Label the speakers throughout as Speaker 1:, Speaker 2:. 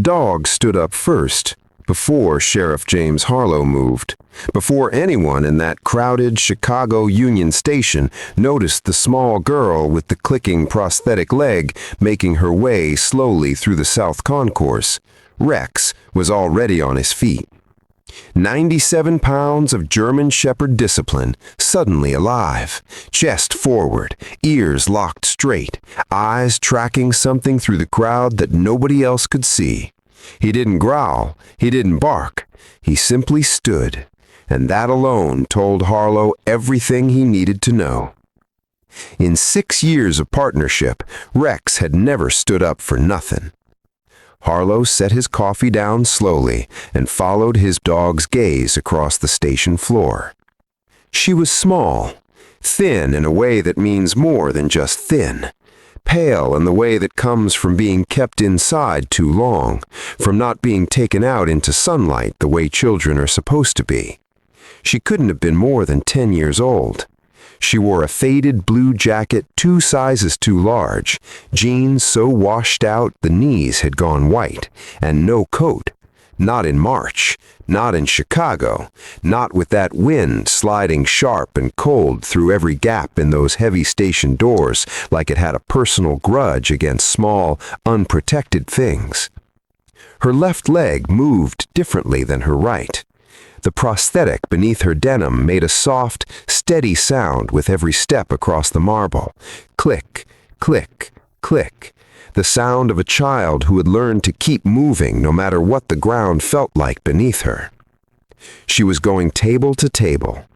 Speaker 1: Dog stood up first, before Sheriff James Harlow moved, before anyone in that crowded Chicago Union Station noticed the small girl with the clicking prosthetic leg making her way slowly through the South Concourse. Rex was already on his feet. 97 pounds of German Shepherd discipline, suddenly alive, chest forward, ears locked straight, eyes tracking something through the crowd that nobody else could see. He didn't growl, he didn't bark, he simply stood, and that alone told Harlow everything he needed to know. In 6 years of partnership, Rex had never stood up for nothing. Harlow set his coffee down slowly and followed his dog's gaze across the station floor. She was small, thin in a way that means more than just thin, pale in the way that comes from being kept inside too long, from not being taken out into sunlight the way children are supposed to be. She couldn't have been more than 10 years old. She wore a faded blue jacket 2 sizes too large, jeans so washed out the knees had gone white, and no coat. Not in March, not in Chicago, not with that wind sliding sharp and cold through every gap in those heavy station doors like it had a personal grudge against small, unprotected things. Her left leg moved differently than her right. The prosthetic beneath her denim made a soft, steady sound with every step across the marble. Click, click, click. The sound of a child who had learned to keep moving no matter what the ground felt like beneath her. She was going table to table.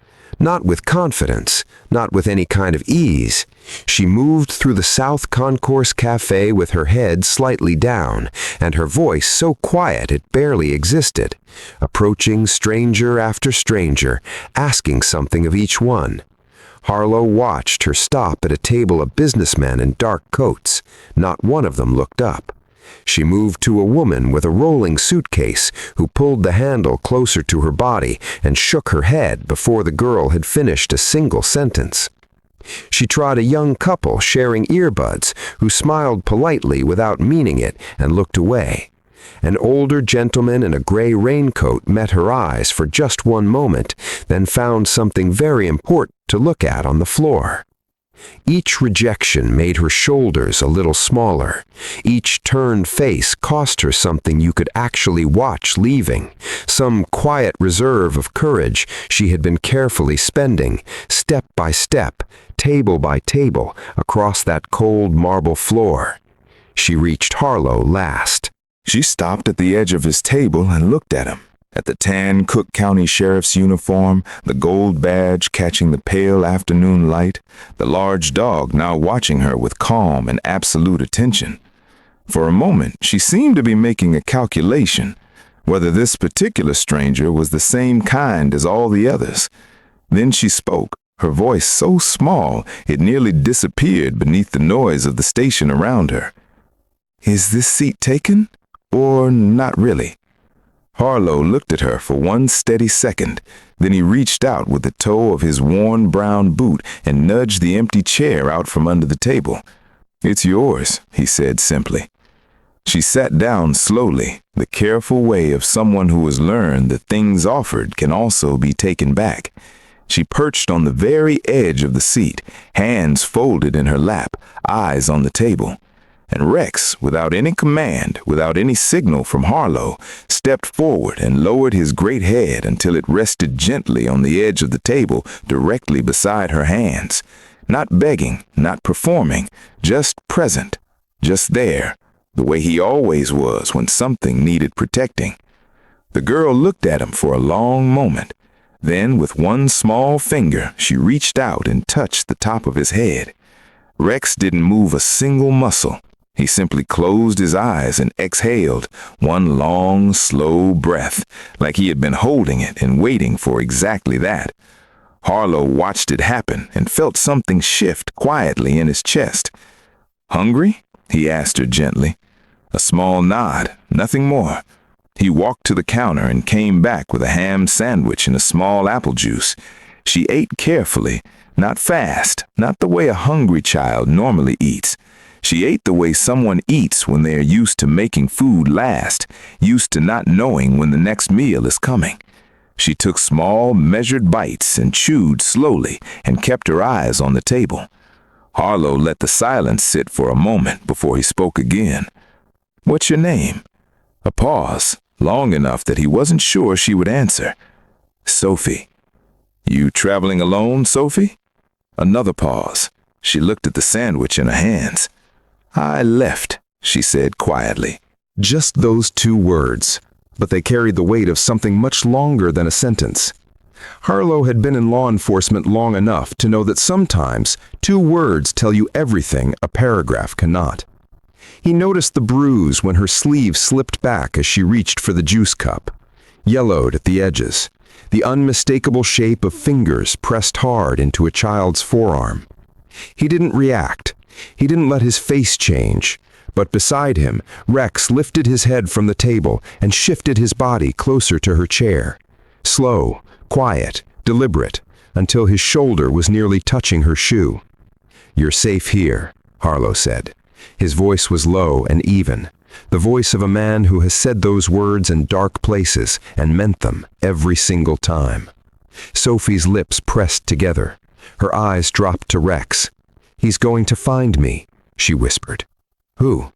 Speaker 1: Not with confidence, not with any kind of ease. She moved through the South Concourse Cafe with her head slightly down, and her voice so quiet it barely existed, approaching stranger after stranger, asking something of each one. Harlow watched her stop at a table of businessmen in dark coats. Not one of them looked up. She moved to a woman with a rolling suitcase who pulled the handle closer to her body and shook her head before the girl had finished a single sentence. She trod a young couple sharing earbuds who smiled politely without meaning it and looked away. An older gentleman in a gray raincoat met her eyes for just one moment, then found something very important to look at on the floor. Each rejection made her shoulders a little smaller. Each turned face cost her something you could actually watch leaving, some quiet reserve of courage she had been carefully spending, step by step, table by table, across that cold marble floor. She reached Harlow last.
Speaker 2: She stopped at the edge of his table and looked at him. At the tan Cook County Sheriff's uniform, the gold badge catching the pale afternoon light, the large dog now watching her with calm and absolute attention. For a moment, she seemed to be making a calculation, whether this particular stranger was the same kind as all the others. Then she spoke, her voice so small it nearly disappeared beneath the noise of the station around her. "Is this seat taken? Or not really?" Harlow looked at her for one steady second, then he reached out with the toe of his worn brown boot and nudged the empty chair out from under the table. "It's yours," he said simply. She sat down slowly, the careful way of someone who has learned that things offered can also be taken back. She perched on the very edge of the seat, hands folded in her lap, eyes on the table. And Rex, without any command, without any signal from Harlow, stepped forward and lowered his great head until it rested gently on the edge of the table directly beside her hands. Not begging, not performing, just present, just there, the way he always was when something needed protecting. The girl looked at him for a long moment. Then, with one small finger, she reached out and touched the top of his head. Rex didn't move a single muscle. He simply closed his eyes and exhaled one long, slow breath, like he had been holding it and waiting for exactly that. Harlow watched it happen and felt something shift quietly in his chest. "Hungry?" he asked her gently. A small nod, nothing more. He walked to the counter and came back with a ham sandwich and a small apple juice. She ate carefully, not fast, not the way a hungry child normally eats. She ate the way someone eats when they are used to making food last, used to not knowing when the next meal is coming. She took small, measured bites and chewed slowly and kept her eyes on the table. Harlow let the silence sit for a moment before he spoke again. "What's your name?" A pause, long enough that he wasn't sure she would answer. "Sophie." "You traveling alone, Sophie?" Another pause. She looked at the sandwich in her hands. "I left," she said quietly.
Speaker 1: Just those 2 words, but they carried the weight of something much longer than a sentence. Harlow had been in law enforcement long enough to know that sometimes 2 words tell you everything a paragraph cannot. He noticed the bruise when her sleeve slipped back as she reached for the juice cup, yellowed at the edges, the unmistakable shape of fingers pressed hard into a child's forearm. He didn't react. He didn't let his face change. But beside him, Rex lifted his head from the table and shifted his body closer to her chair. Slow, quiet, deliberate, until his shoulder was nearly touching her shoe. "You're safe here," Harlow said. His voice was low and even, the voice of a man who has said those words in dark places and meant them every single time. Sophie's lips pressed together. Her eyes dropped to Rex. "He's going to find me," she whispered. "Who?"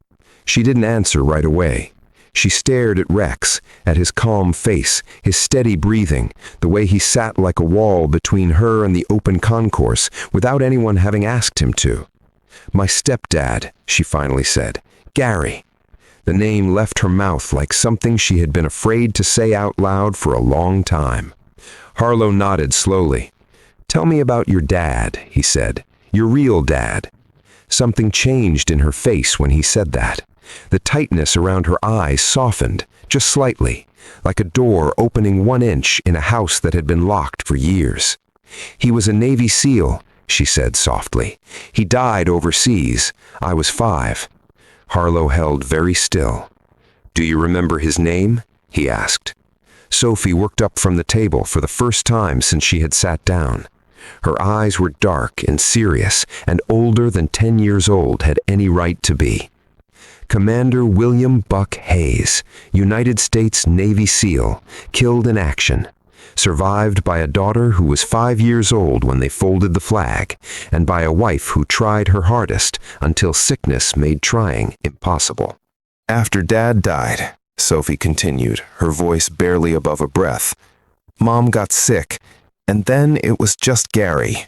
Speaker 1: She didn't answer right away. She stared at Rex, at his calm face, his steady breathing, the way he sat like a wall between her and the open concourse without anyone having asked him to. "My stepdad," she finally said. "Gary." The name left her mouth like something she had been afraid to say out loud for a long time. Harlow nodded slowly. "Tell me about your dad," he said. "Your real dad." Something changed in her face when he said that. The tightness around her eyes softened, just slightly, like a door opening 1 inch in a house that had been locked for years. "He was a Navy SEAL," she said softly. "He died overseas. I was 5. Harlow held very still. "Do you remember his name?" he asked. Sophie worked up from the table for the first time since she had sat down. Her eyes were dark and serious, and older than 10 years old had any right to be. "Commander William Buck Hayes, United States Navy SEAL, killed in action. Survived by a daughter who was 5 years old when they folded the flag, and by a wife who tried her hardest until sickness made trying impossible." "After Dad died," Sophie continued, her voice barely above a breath, "Mom got sick, and then it was just Gary."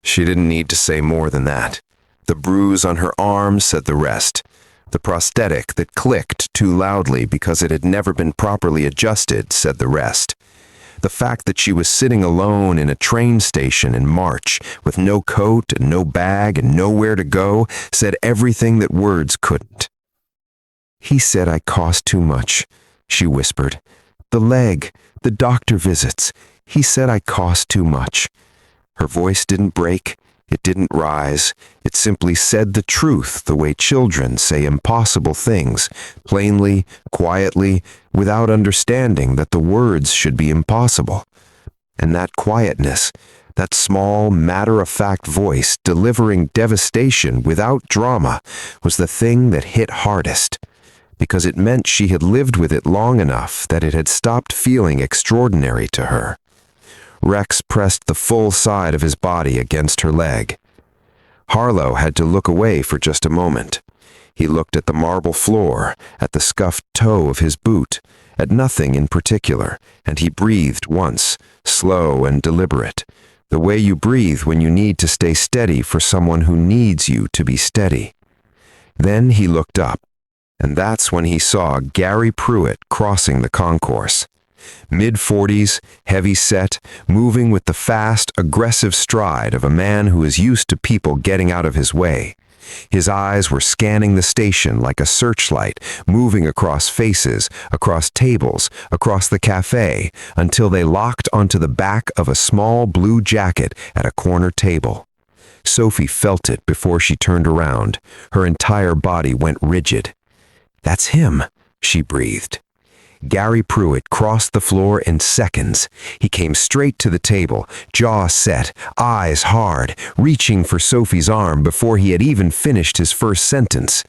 Speaker 1: She didn't need to say more than that. The bruise on her arm said the rest. The prosthetic that clicked too loudly because it had never been properly adjusted said the rest. The fact that she was sitting alone in a train station in March with no coat and no bag and nowhere to go said everything that words couldn't. "He said I cost too much," she whispered. "The leg, the doctor visits. He said I cost too much." Her voice didn't break. It didn't rise. It simply said the truth the way children say impossible things, plainly, quietly, without understanding that the words should be impossible. And that quietness, that small, matter-of-fact voice delivering devastation without drama, was the thing that hit hardest, because it meant she had lived with it long enough that it had stopped feeling extraordinary to her. Rex pressed the full side of his body against her leg. Harlow had to look away for just a moment. He looked at the marble floor, at the scuffed toe of his boot, at nothing in particular, and he breathed once, slow and deliberate, the way you breathe when you need to stay steady for someone who needs you to be steady. Then he looked up, and that's when he saw Gary Pruitt crossing the concourse. Mid-40s, heavy-set, moving with the fast, aggressive stride of a man who is used to people getting out of his way. His eyes were scanning the station like a searchlight, moving across faces, across tables, across the cafe, until they locked onto the back of a small blue jacket at a corner table. Sophie felt it before she turned around. Her entire body went rigid. "That's him," she breathed. Gary Pruitt crossed the floor in seconds. He came straight to the table, jaw set, eyes hard, reaching for Sophie's arm before he had even finished his first sentence.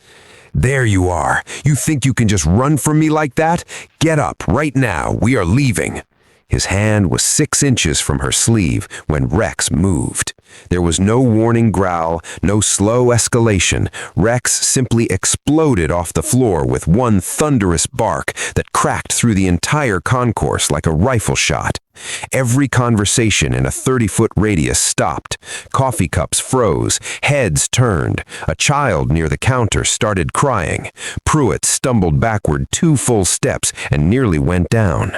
Speaker 1: "There you are. You think you can just run from me like that? Get up, right now. We are leaving." His hand was 6 inches from her sleeve when Rex moved. There was no warning growl, no slow escalation. Rex simply exploded off the floor with one thunderous bark that cracked through the entire concourse like a rifle shot. Every conversation in a 30-foot radius stopped. Coffee cups froze, heads turned. A child near the counter started crying. Pruitt stumbled backward 2 full steps and nearly went down.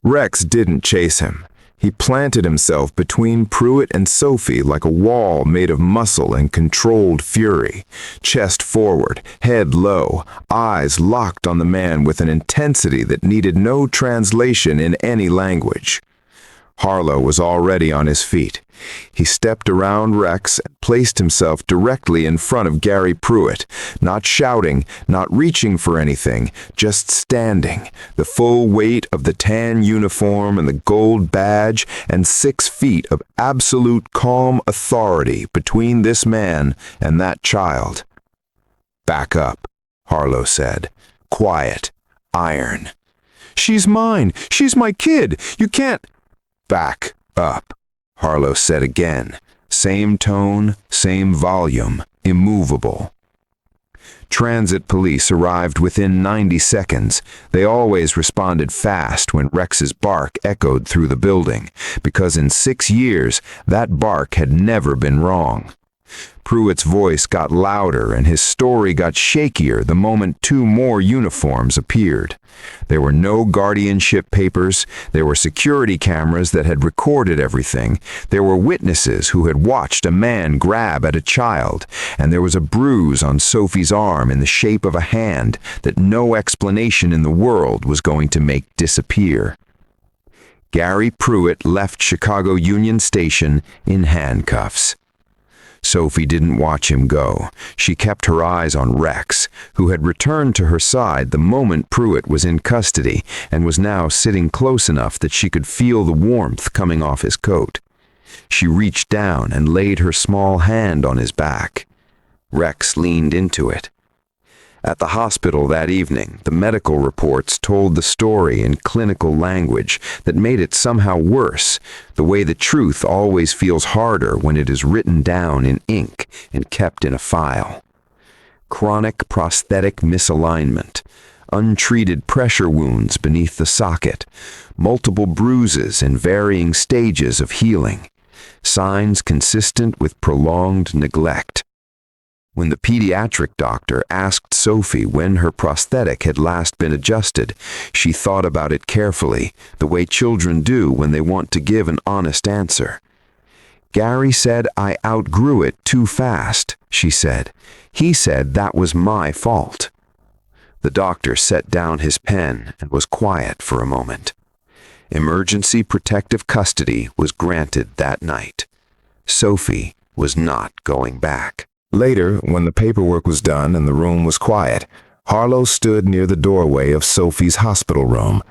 Speaker 2: Rex didn't chase him. He planted himself between Pruitt and Sophie like a wall made of muscle and controlled fury. Chest forward, head low, eyes locked on the man with an intensity that needed no translation in any language. Harlow was already on his feet. He stepped around Rex and placed himself directly in front of Gary Pruitt, not shouting, not reaching for anything, just standing, the full weight of the tan uniform and the gold badge and 6 feet of absolute calm authority between this man and that child. "Back up," Harlow said. Quiet, iron. "She's mine. She's my kid. You can't—" "Back up," Harlow said again. Same tone, same volume, immovable. Transit police arrived within 90 seconds. They always responded fast when Rex's bark echoed through the building, because in 6 years, that bark had never been wrong. Pruitt's voice got louder and his story got shakier the moment 2 more uniforms appeared. There were no guardianship papers, there were security cameras that had recorded everything, there were witnesses who had watched a man grab at a child, and there was a bruise on Sophie's arm in the shape of a hand that no explanation in the world was going to make disappear. Gary Pruitt left Chicago Union Station in handcuffs. Sophie didn't watch him go. She kept her eyes on Rex, who had returned to her side the moment Pruitt was in custody and was now sitting close enough that she could feel the warmth coming off his coat. She reached down and laid her small hand on his back. Rex leaned into it. At the hospital that evening, the medical reports told the story in clinical language that made it somehow worse, the way the truth always feels harder when it is written down in ink and kept in a file. Chronic prosthetic misalignment, untreated pressure wounds beneath the socket, multiple bruises in varying stages of healing, signs consistent with prolonged neglect. When the pediatric doctor asked Sophie when her prosthetic had last been adjusted, she thought about it carefully, the way children do when they want to give an honest answer. "Gary said I outgrew it too fast," she said. "He said that was my fault." The doctor set down his pen and was quiet for a moment. Emergency protective custody was granted that night. Sophie was not going back. Later, when the paperwork was done and the room was quiet, Harlow stood near the doorway of Sophie's hospital room.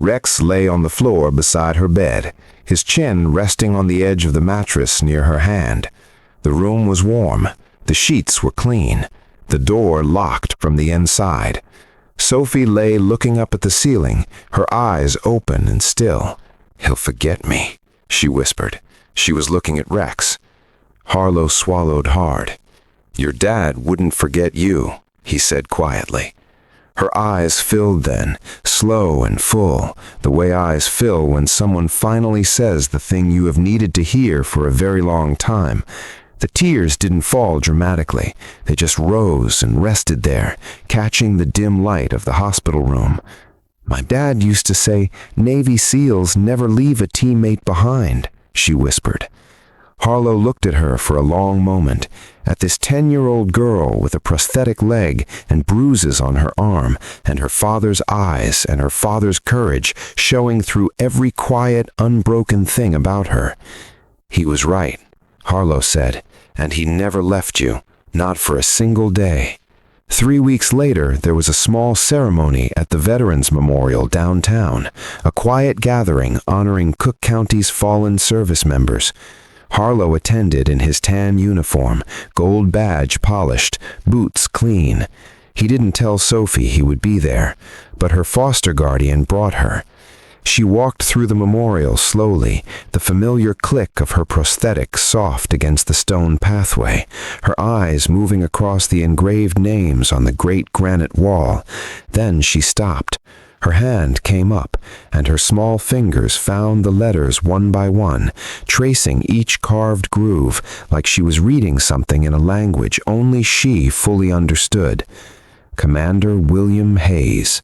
Speaker 2: Rex lay on the floor beside her bed, his chin resting on the edge of the mattress near her hand. The room was warm. The sheets were clean. The door locked from the inside. Sophie lay looking up at the ceiling, her eyes open and still. "He'll forget me," she whispered. She was looking at Rex. Harlow swallowed hard. "Your dad wouldn't forget you," he said quietly. Her eyes filled then, slow and full, the way eyes fill when someone finally says the thing you have needed to hear for a very long time. The tears didn't fall dramatically. They just rose and rested there, catching the dim light of the hospital room. "My dad used to say, 'Navy SEALs never leave a teammate behind,'" she whispered. Harlow looked at her for a long moment, at this 10-year-old girl with a prosthetic leg and bruises on her arm, and her father's eyes and her father's courage showing through every quiet, unbroken thing about her. "He was right," Harlow said, "and he never left you, not for a single day."
Speaker 1: 3 weeks later, there was a small ceremony at the Veterans Memorial downtown, a quiet gathering honoring Cook County's fallen service members. Harlow attended in his tan uniform, gold badge polished, boots clean. He didn't tell Sophie he would be there, but her foster guardian brought her. She walked through the memorial slowly, the familiar click of her prosthetic soft against the stone pathway, her eyes moving across the engraved names on the great granite wall. Then she stopped. Her hand came up, and her small fingers found the letters one by one, tracing each carved groove like she was reading something in a language only she fully understood. Commander William Hayes.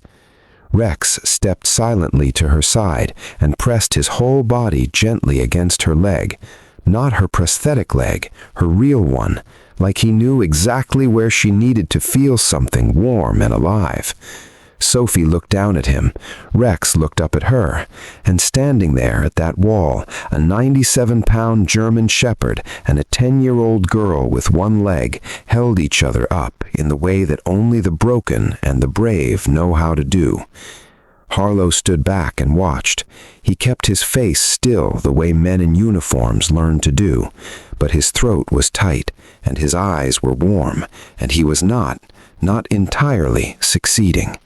Speaker 1: Rex stepped silently to her side and pressed his whole body gently against her leg. Not her prosthetic leg, her real one, like he knew exactly where she needed to feel something warm and alive. Sophie looked down at him. Rex looked up at her. And standing there at that wall, a 97-pound German shepherd and a 10-year-old girl with one leg held each other up in the way that only the broken and the brave know how to do. Harlow stood back and watched. He kept his face still the way men in uniforms learn to do, but his throat was tight and his eyes were warm, and he was not entirely succeeding.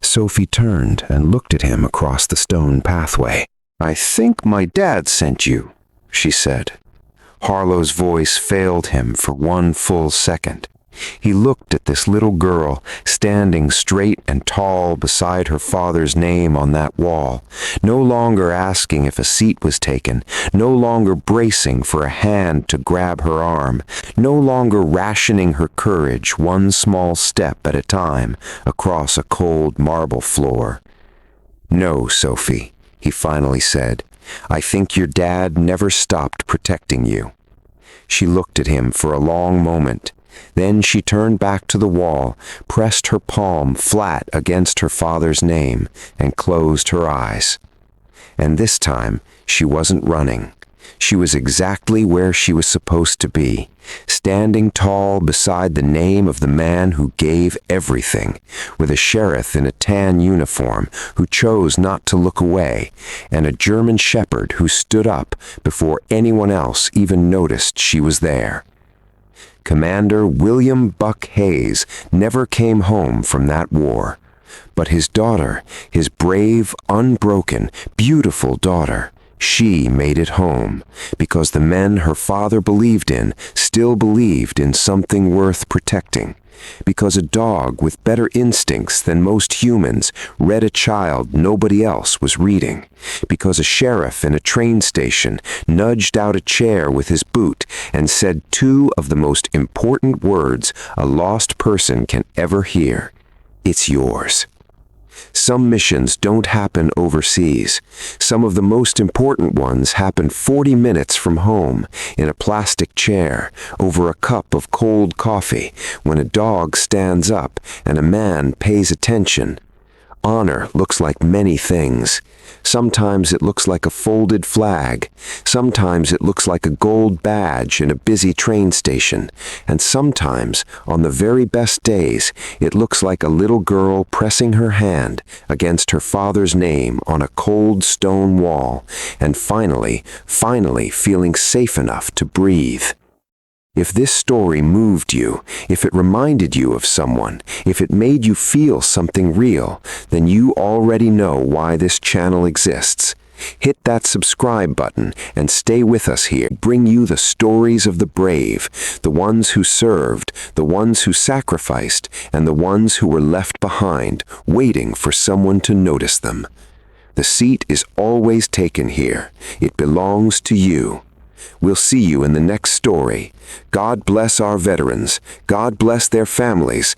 Speaker 1: Sophie turned and looked at him across the stone pathway. "I think my dad sent you," she said. Harlow's voice failed him for one full second. He looked at this little girl standing straight and tall beside her father's name on that wall, no longer asking if a seat was taken, no longer bracing for a hand to grab her arm, no longer rationing her courage one small step at a time across a cold marble floor. "No, Sophie," he finally said. "I think your dad never stopped protecting you." She looked at him for a long moment. Then she turned back to the wall, pressed her palm flat against her father's name, and closed her eyes. And this time, she wasn't running. She was exactly where she was supposed to be, standing tall beside the name of the man who gave everything, with a sheriff in a tan uniform who chose not to look away, and a German shepherd who stood up before anyone else even noticed she was there. Commander William Buck Hayes never came home from that war. But his daughter, his brave, unbroken, beautiful daughter, she made it home, because the men her father believed in still believed in something worth protecting, because a dog with better instincts than most humans read a child nobody else was reading, because a sheriff in a train station nudged out a chair with his boot and said two of the most important words a lost person can ever hear: "It's yours." Some missions don't happen overseas. Some of the most important ones happen 40 minutes from home, in a plastic chair, over a cup of cold coffee, when a dog stands up and a man pays attention. Honor looks like many things. Sometimes it looks like a folded flag. Sometimes it looks like a gold badge in a busy train station. And sometimes, on the very best days, it looks like a little girl pressing her hand against her father's name on a cold stone wall, and finally feeling safe enough to breathe. If this story moved you, if it reminded you of someone, if it made you feel something real, then you already know why this channel exists. Hit that subscribe button and stay with us here. Bring you the stories of the brave, the ones who served, the ones who sacrificed, and the ones who were left behind, waiting for someone to notice them. The seat is always taken here. It belongs to you. We'll see you in the next story. God bless our veterans. God bless their families.